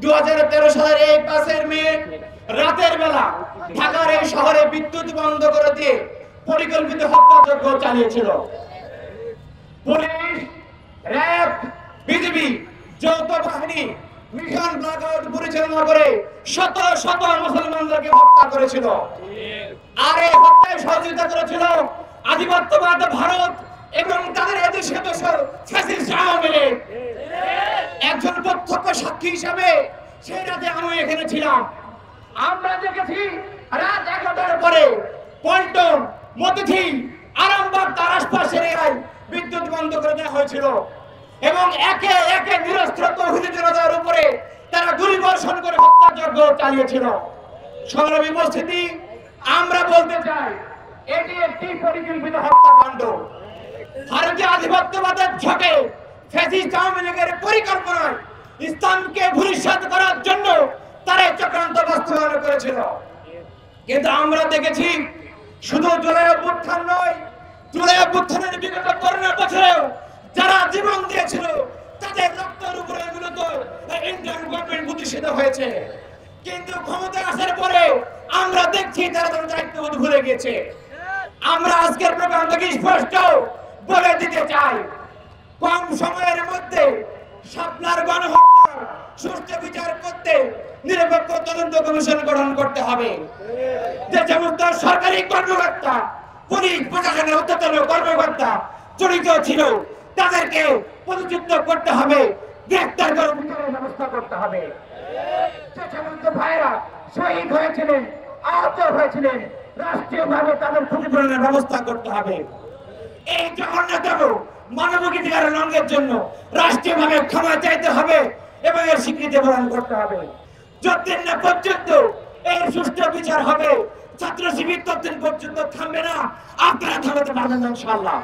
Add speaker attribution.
Speaker 1: 2013 সালের এই 5 মে রাতের বেলা ঢাকার এই শহরে বিদ্যুৎ বন্ধ করে দিয়ে পরিকল্পিত হত্যাযজ্ঞ চালিয়েছিল। পুলিশ, র্যাব, বিজিবি যৌথ বাহিনী মিশন ব্ল্যাকআউট পরিচালনা করে শত শত মুসলমানদেরকে হত্যা করেছিল। আর এই হত্যায় সহযোগিতা করেছিল আধিপত্যবাদ ভারত এবং তাদের এদেশের দোসর ফ্যাসিস্ট আওয়ামী লীগ। একজন প্রত্যক্ষ সাক্ষী হিসাবে সেই রাতে আমি এখানে ছিলাম। আমরা দেখেছি রাত 11টার পরে পল্টন, মতিঝিল, আরামবাগ তার আশপাশের এলাকায় বিদ্যুৎ বন্ধ করে দেওয়া হয়েছিল এবং একে একে নিরস্ত্র তৌহিদি জনতার উপরে তারা গুলিবর্ষণ করে হত্যাযজ্ঞ চালিয়েছিল। সংগ্রামী উপস্থিতি, আমরা বলতে চাই এটি একটি পরিকল্পিত হত্যাকাণ্ড। ভারতীয় আধিপত্যবাদের ঝোঁকে ফ্যাসিস্ট আওয়ামী লীগের পরিকল্পনায় ইসলামকে ভূমিষ্ঠ করার জন্য তারা চক্রান্ত বাস্তবায়ন করেছিল। কিন্তু আমরা দেখেছি শুধু জুলাই অভ্যুত্থান নয়, জুলাই অভ্যুত্থানের বিগত করোনা বছরেও যারা জীবন দিয়েছিল তাদের রক্তের উপরে মূলত ইন্ডিয়ান গভর্নমেন্ট প্রতিষ্ঠিত হয়েছে। কিন্তু ক্ষমতা আসার পরে আমরা দেখছি তারা তাদের দায়িত্ববোধ ভুলে গেছে। আমরা আজকের প্রোগ্রাম থেকে স্পষ্ট বলে দিতে চাই, কম সময়ের মধ্যে শাপলার গণহত্যার সুষ্ঠু বিচার করতে নিরপেক্ষ তদন্ত কমিশন গঠন করতে হবে। যে সমস্ত সরকারি কর্মকর্তা, পুলিশ প্রশাসনের উচ্চতর কর্মকর্তা জড়িত ছিল তাদেরকে পদচ্যুত করতে হবে, গ্রেফতার করে বিচারের ব্যবস্থা করতে হবে। যে সমস্ত ভাইরা শহীদ হয়েছিলেন, আহত হয়েছিলেন, রাষ্ট্রীয়ভাবে তাদের ক্ষতিপূরণের ব্যবস্থা করতে হবে। এই জঘন্যতম মানবাধিকার লঙ্ঘনের জন্য রাষ্ট্রীয়ভাবে ক্ষমা চাইতে হবে এবং এর স্বীকৃতি প্রদান করতে হবে। যতদিন না পর্যন্ত এর সুষ্ঠু বিচার হবে, ছাত্র শিবির ততদিন পর্যন্ত থামবে না। আপনারা থামাতে পারবেন না ইনশাআল্লাহ।